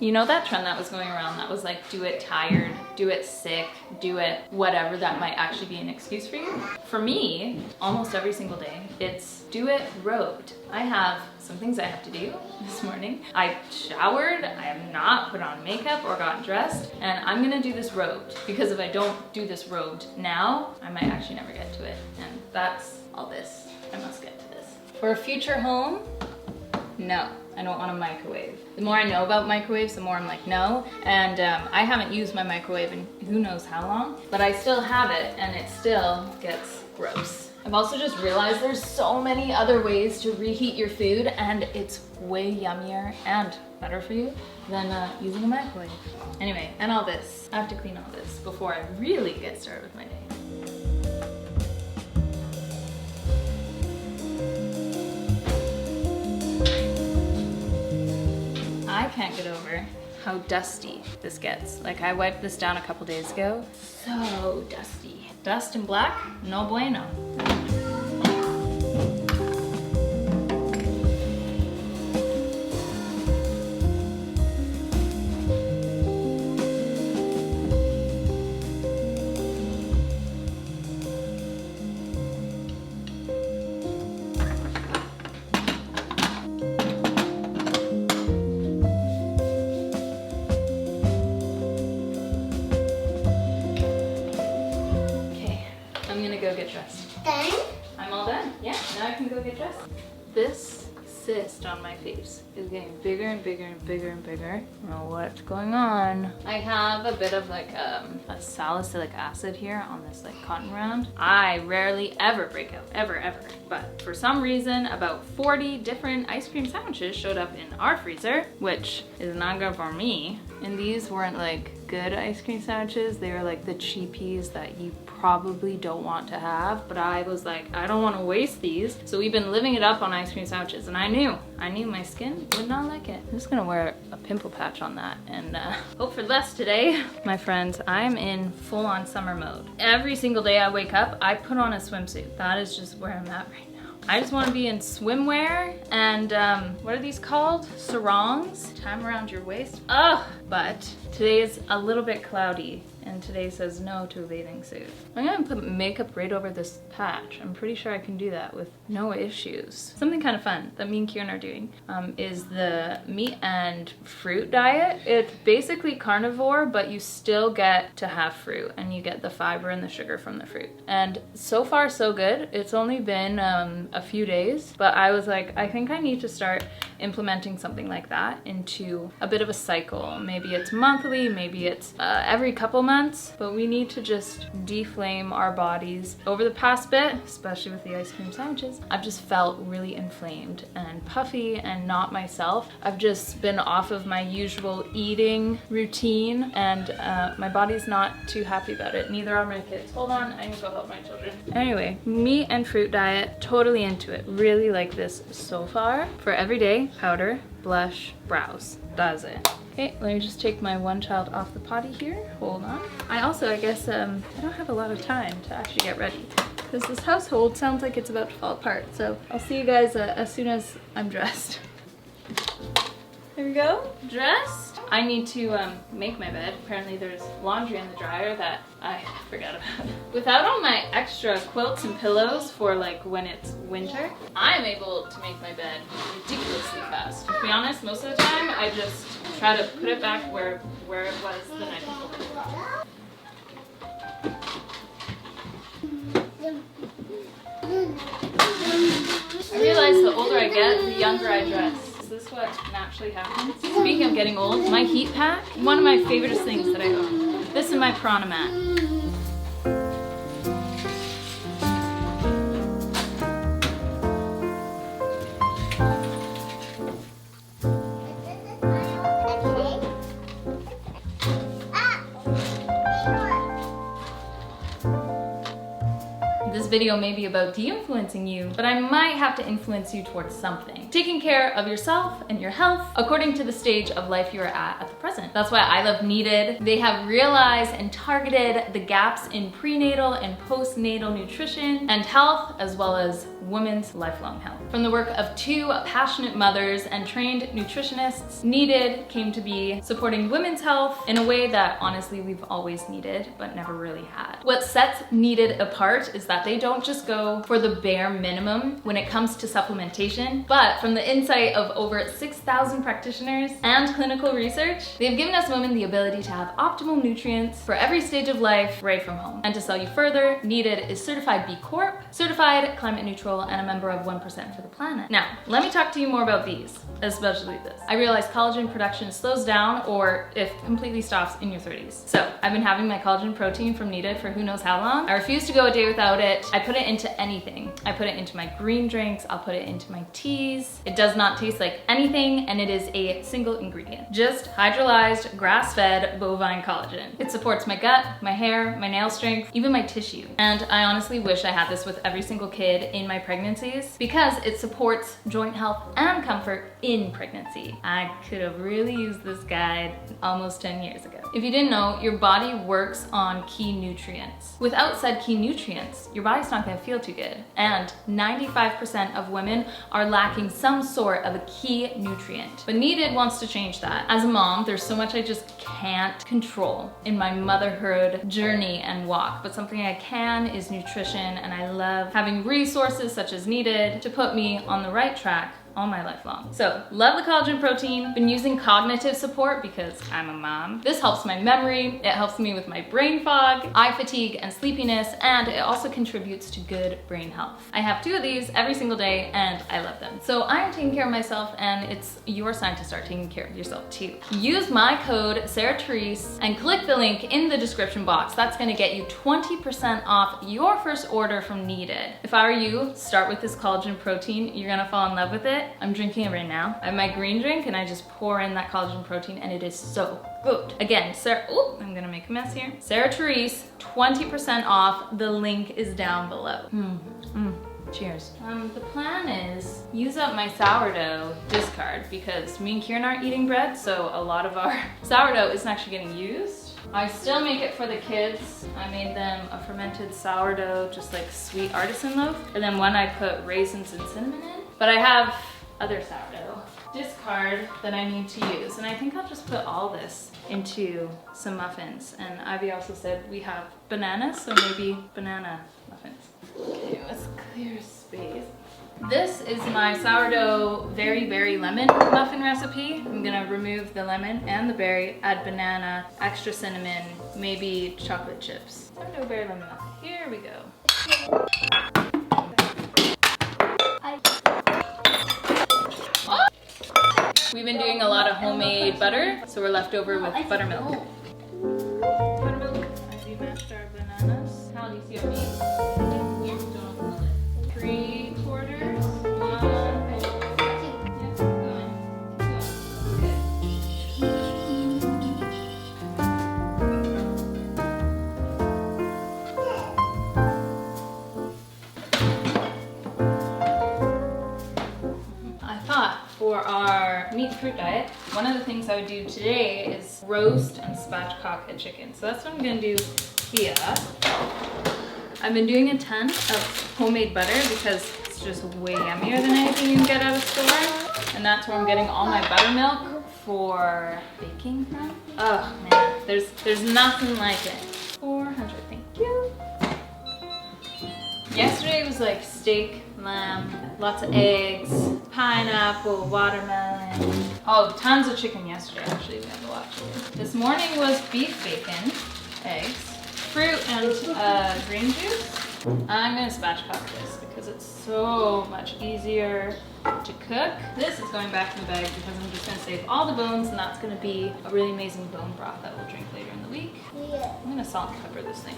You know that trend that was going around that was like, do it tired, do it sick, do it whatever that might actually be an excuse for you? For me, almost every single day, it's do it robed. I have some things I have to do this morning. I showered, I have not put on makeup or gotten dressed, and I'm gonna do this robed, because if I don't do this robed now, I might actually never get to it. And that's all this. I must get to this. For a future home, no, I don't want a microwave. The more I know about microwaves, the more I'm like, no. And I haven't used my microwave in who knows how long, but I still have it and it still gets gross. I've also just realized there's so many other ways to reheat your food, and it's way yummier and better for you than using a microwave. Anyway, and all this. I have to clean all this before I really get started with my day. I can't get over how dusty this gets. Like, I wiped this down a couple days ago. So dusty. Dust and black, no bueno. Go get dressed. Done? I'm all done. Yeah, now I can go get dressed. This cyst on my face is getting bigger and bigger and bigger and bigger. I don't know what's going on. I have a bit of like a salicylic acid here on this like cotton round. I rarely ever break out, ever. But for some reason, about 40 different ice cream sandwiches showed up in our freezer, which is not good for me. And these weren't like good ice cream sandwiches. They were like the cheapies that you probably don't want to have, but I was like, I don't want to waste these. So we've been living it up on ice cream sandwiches, and I knew my skin would not like it. I'm just gonna wear a pimple patch on that and hope for less today. My friends, I'm in full-on summer mode. Every single day I wake up, I put on a swimsuit. That is just where I'm at right now. I just want to be in swimwear and what are these called? Sarongs? Time around your waist. Ugh! But today is a little bit cloudy and today says no to a bathing suit. I'm gonna put makeup right over this patch. I'm pretty sure I can do that with no issues. Something kind of fun that me and Kieran are doing is the meat and fruit diet. It's basically carnivore, but you still get to have fruit and you get the fiber and the sugar from the fruit. And so far so good. It's only been a few days, but I was like, I think I need to start implementing something like that into a bit of a cycle. Maybe it's monthly, maybe it's every couple months, but we need to just deflame our bodies. Over the past bit, especially with the ice cream sandwiches, I've just felt really inflamed and puffy and not myself. I've just been off of my usual eating routine and my body's not too happy about it. Neither are my kids. Hold on, I need to go help my children. Anyway, meat and fruit diet, totally into it. Really like this so far. For every day, powder, blush, brows. That's it. Okay, let me just take my one child off the potty here. Hold on. I also, I guess, I don't have a lot of time to actually get ready because this household sounds like it's about to fall apart. So I'll see you guys as soon as I'm dressed. There we go, dressed. I need to make my bed. Apparently there's laundry in the dryer that I forgot about. Without all my extra quilts and pillows for like when it's winter, I'm able to make my bed ridiculously fast. To be honest, most of the time I just try to put it back where it was the night before. I realize the older I get, the younger I dress. Is this what naturally happens? Speaking of getting old, my heat pack, one of my favorite things that I own. This is my Prana mat. This video may be about de-influencing you, but I might have to influence you towards something. Taking care of yourself and your health according to the stage of life you are at the present. That's why I love Needed. They have realized and targeted the gaps in prenatal and postnatal nutrition and health, as well as women's lifelong health. From the work of 2 passionate mothers and trained nutritionists, Needed came to be supporting women's health in a way that honestly we've always needed but never really had. What sets Needed apart is that they don't just go for the bare minimum when it comes to supplementation, but from the insight of over 6,000 practitioners and clinical research, they've given us women the ability to have optimal nutrients for every stage of life right from home. And to sell you further, Needed is certified B Corp, certified climate neutral, and a member of 1% for the planet. Now, let me talk to you more about these, especially this. I realize collagen production slows down or if completely stops in your 30s. So I've been having my collagen protein from Needed for who knows how long. I refuse to go a day without it. I put it into anything. I put it into my green drinks, I'll put it into my teas. It does not taste like anything, and it is a single ingredient. Just hydrolyzed, grass-fed bovine collagen. It supports my gut, my hair, my nail strength, even my tissue. And I honestly wish I had this with every single kid in my pregnancies because it supports joint health and comfort in pregnancy. I could have really used this guide almost 10 years ago. If you didn't know, your body works on key nutrients. Without said key nutrients, your body's not gonna feel too good. And 95% of women are lacking some sort of a key nutrient. But Needed wants to change that. As a mom, there's so much I just can't control in my motherhood journey and walk, but something I can is nutrition, and I love having resources such as Needed to put me on the right track all my life long. So, love the collagen protein. Been using cognitive support because I'm a mom. This helps my memory, it helps me with my brain fog, eye fatigue, and sleepiness, and it also contributes to good brain health. I have 2 of these every single day, and I love them. So I am taking care of myself, and it's your sign to start taking care of yourself too. Use my code Sarah Therese and click the link in the description box. That's gonna get you 20% off your first order from Needed. If I were you, start with this collagen protein. You're gonna fall in love with it. I'm drinking it right now. I have my green drink and I just pour in that collagen protein and it is so good. Again, I'm gonna make a mess here. Sarah Therese, 20% off. The link is down below. Cheers. The plan is use up my sourdough discard because me and Kieran aren't eating bread, so a lot of our sourdough isn't actually getting used. I still make it for the kids. I made them a fermented sourdough, just like sweet artisan loaf, and then one I put raisins and cinnamon in. But I have other sourdough discard that I need to use, and I think I'll just put all this into some muffins. And Ivy also said we have bananas, so maybe banana muffins. Okay, let's clear space. This is my sourdough berry lemon muffin recipe. I'm gonna remove the lemon and the berry, add banana, extra cinnamon, maybe chocolate chips. Sourdough berry lemon muffin. Here we go. We've been doing a lot of homemade butter, so we're left over with buttermilk. Buttermilk. Ivy mashed our bananas. How do you see what I mean? Yes. Don't open the lid. 3/4. 1. Yeah, keep going. I thought for our meat fruit diet, one of the things I would do today is roast and spatchcock a chicken. So that's what I'm gonna do here. I've been doing a ton of homemade butter because it's just way yummier than anything you can get out of store. And that's where I'm getting all my buttermilk for baking from. Oh man, there's nothing like it. 400, thank you. Yesterday was like steak, lamb, lots of eggs, pineapple, watermelon. Oh, tons of chicken yesterday actually, we had a lot of chicken. This morning was beef bacon, eggs, fruit and green juice. I'm gonna spatchcock this because it's so much easier to cook. This is going back in the bag because I'm just gonna save all the bones, and that's gonna be a really amazing bone broth that we'll drink later in the week. Yeah. I'm gonna salt and pepper this thing.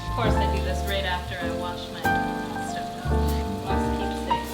Of course I do this right after I wash my stuff out. Lots of keepsakes.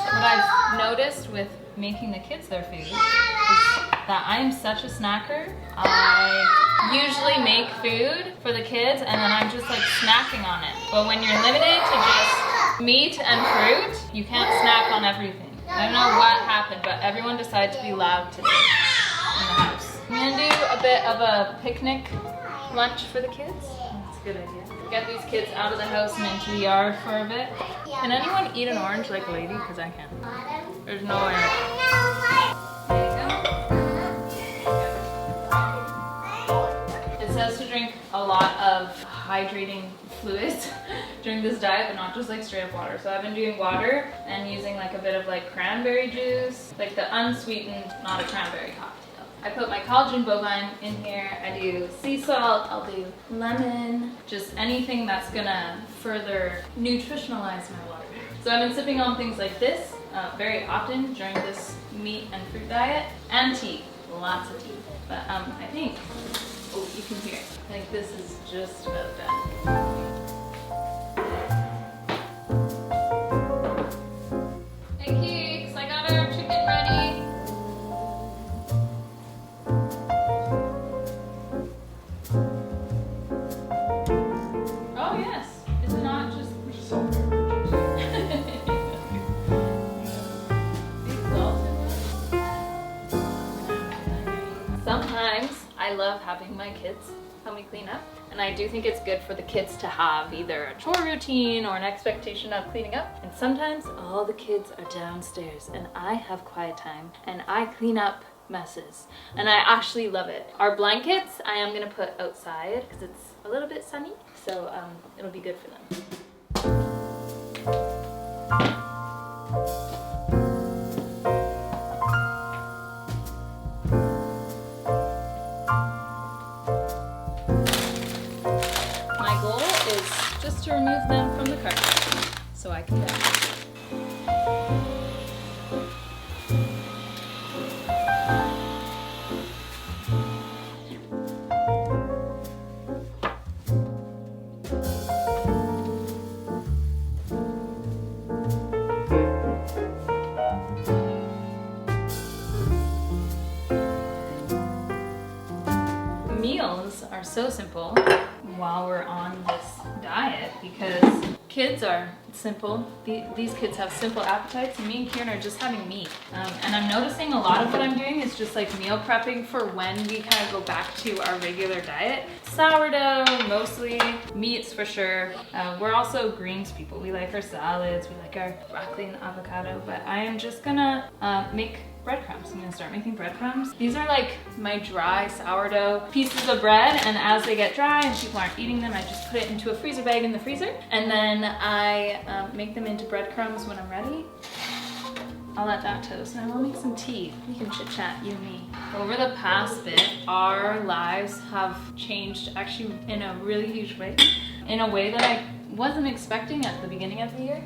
What I've noticed with making the kids their food is that I'm such a snacker. I usually make food for the kids and then I'm just like snacking on it. But when you're limited to just meat and fruit, you can't snack on everything. I don't know what happened, but everyone decided to be loud today in the house. I'm gonna do a bit of a picnic lunch for the kids. That's a good idea. Get these kids out of the house and into the yard for a bit. Can anyone eat an orange like a lady? Because I can. There's no orange. There you go. It says to drink a lot of hydrating fluids during this diet, but not just like straight up water. So I've been doing water and using like a bit of like cranberry juice, like the unsweetened, not a cranberry cocktail. I put my collagen bovine in here. I do sea salt, I'll do lemon, just anything that's gonna further nutritionalize my water. So I've been sipping on things like this very often during this meat and fruit diet, and tea, lots of tea. But I think, oh, you can hear it. I think this is just about done. Hey Keeks, I got our chicken ready. Oh yes, is it not just salt? Sometimes I love having my kids help me clean up, and I do think it's good for the kids to have either a chore routine or an expectation of cleaning up. And sometimes all the kids are downstairs and I have quiet time and I clean up messes, and I actually love it. Our blankets I am gonna put outside because it's a little bit sunny, so it'll be good for them. To remove them from the carpet so I can dye. Meals are so simple while we're on this diet because kids are simple. These kids have simple appetites, and me and Kieran are just having meat. And I'm noticing a lot of what I'm doing is just like meal prepping for when we kind of go back to our regular diet. Sourdough, mostly, meats for sure. We're also greens people. We like our salads, we like our broccoli and avocado, but I am just gonna make breadcrumbs. I'm gonna start making breadcrumbs. These are like my dry sourdough pieces of bread, and as they get dry and people aren't eating them, I just put it into a freezer bag in the freezer, and then I make them into breadcrumbs when I'm ready. I'll let that toast, and I will make some tea. We can chit chat, you and me. Over the past bit, our lives have changed actually in a really huge way, in a way that I wasn't expecting at the beginning of the year.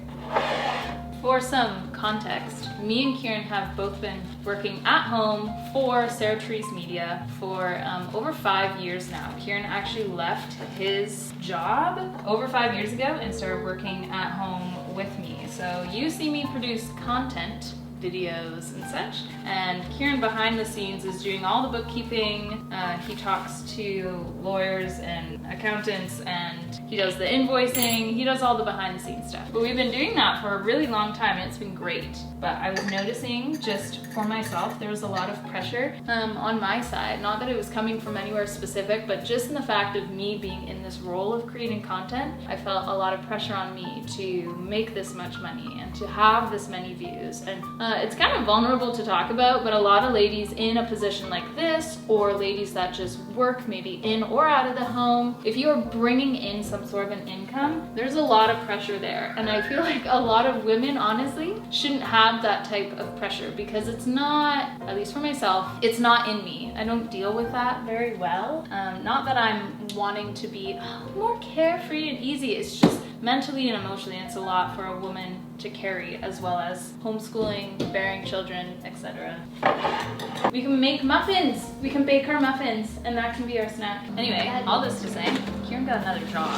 For some context, me and Kieran have both been working at home for Sarah Therese Media for over 5 years now. Kieran actually left his job over 5 years ago and started working at home with me. So you see me produce content, videos and such, and Kieran behind the scenes is doing all the bookkeeping. He talks to lawyers and accountants, and he does the invoicing. He does all the behind the scenes stuff. But we've been doing that for a really long time, and it's been great. But I was noticing just for myself, there was a lot of pressure on my side. Not that it was coming from anywhere specific, but just in the fact of me being in this role of creating content, I felt a lot of pressure on me to make this much money and to have this many views. And it's kind of vulnerable to talk about, but a lot of ladies in a position like this, or ladies that just work maybe in or out of the home, if you're bringing in some sort of an income, there's a lot of pressure there. And I feel like a lot of women, honestly, shouldn't have that type of pressure, because it's not, at least for myself, it's not in me. I don't deal with that very well. Not that I'm wanting to be more carefree and easy, it's just mentally and emotionally, it's a lot for a woman to carry, as well as homeschooling, bearing children, etc. We can make muffins. We can bake our muffins, and that can be our snack. Anyway, all this to say, Kieran got another job.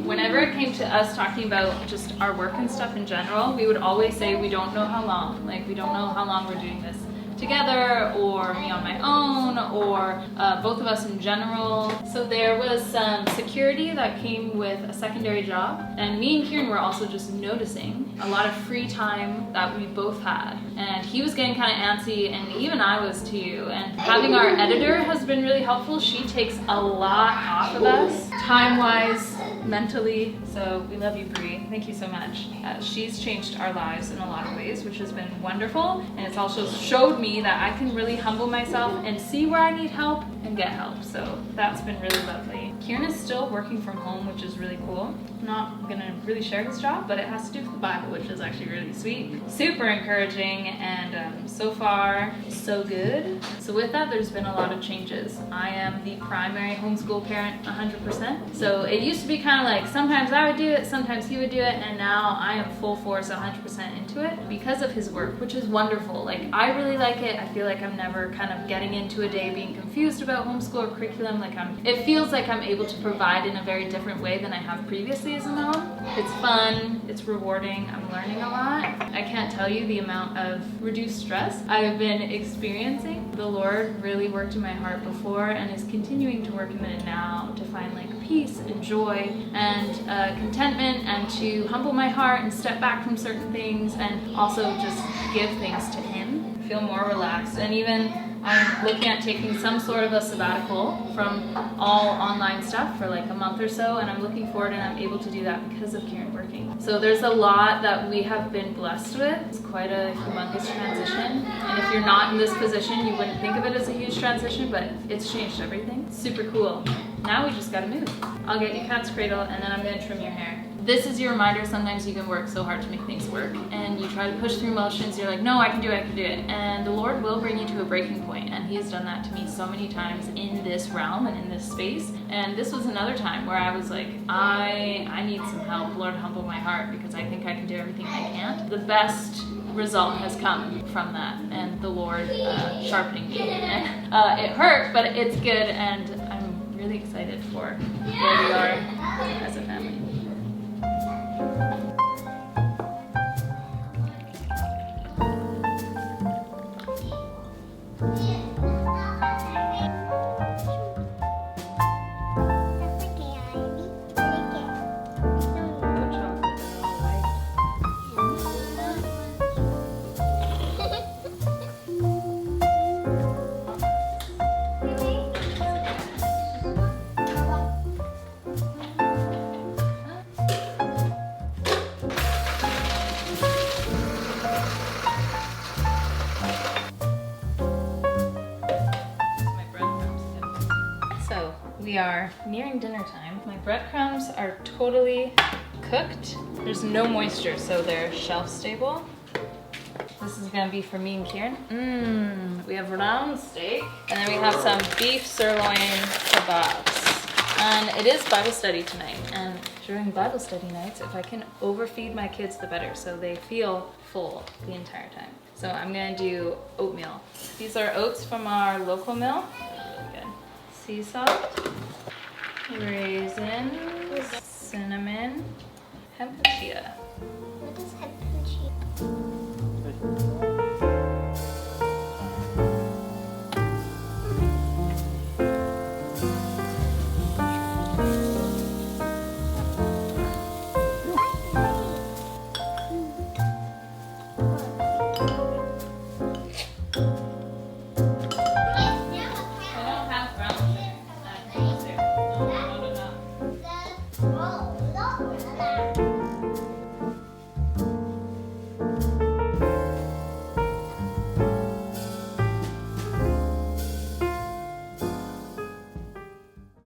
Whenever it came to us talking about just our work and stuff in general, we would always say we don't know how long. Like, we don't know how long we're doing this. together, or me on my own, or both of us in general. So there was some security that came with a secondary job, and me and Kieran were also just noticing a lot of free time that we both had. And he was getting kind of antsy, and even I was too. And having our editor has been really helpful. She takes a lot off of us, time-wise, mentally. So we love you, Bree. Thank you so much. She's changed our lives in a lot of ways, which has been wonderful. And it's also showed me that I can really humble myself and see where I need help and get help. So that's been really lovely. Kieran is still working from home, which is really cool. I'm not gonna really share his job, but it has to do with the Bible, which is actually really sweet. Super encouraging, and so far, so good. So with that, there's been a lot of changes. I am the primary homeschool parent 100%. So it used to be kind of like sometimes I would do it, sometimes he would do it, and now I am full force 100% into it because of his work, which is wonderful. Like, I really like it. I feel like I'm never kind of getting into a day being confused about homeschool or curriculum. Like, it feels like I'm able to provide in a very different way than I have previously as a mom. It's fun, it's rewarding, I'm learning a lot. I can't tell you the amount of reduced stress I have been experiencing. The Lord really worked in my heart before and is continuing to work in it now to find like peace and joy and contentment, and to humble my heart and step back from certain things, and also just give things to Him, feel more relaxed. And even I'm looking at taking some sort of a sabbatical from all online stuff for like a month or so, and I'm looking forward, and I'm able to do that because of Kieran working. So there's a lot that we have been blessed with. It's quite a humongous transition, and if you're not in this position, you wouldn't think of it as a huge transition, but it's changed everything. Super cool. Now we just gotta move. I'll get you cat's cradle, and then I'm gonna trim your hair. This is your reminder. Sometimes you can work so hard to make things work, and you try to push through motions. You're like, no, I can do it, I can do it. And the Lord will bring you to a breaking point, and He has done that to me so many times in this realm and in this space. And this was another time where I was like, I need some help. Lord, humble my heart, because I think I can do everything I can't. The best result has come from that, and the Lord sharpening me. And it hurt, but it's good, and I'm really excited for where we are as a family. We are nearing dinner time. My breadcrumbs are totally cooked. There's no moisture, so they're shelf stable. This is gonna be for me and Kieran. We have round steak, and then we have some beef sirloin kebabs. And it is Bible study tonight, and during Bible study nights, if I can overfeed my kids, the better, so they feel full the entire time. So I'm gonna do oatmeal. These are oats from our local mill. Sea salt, raisins,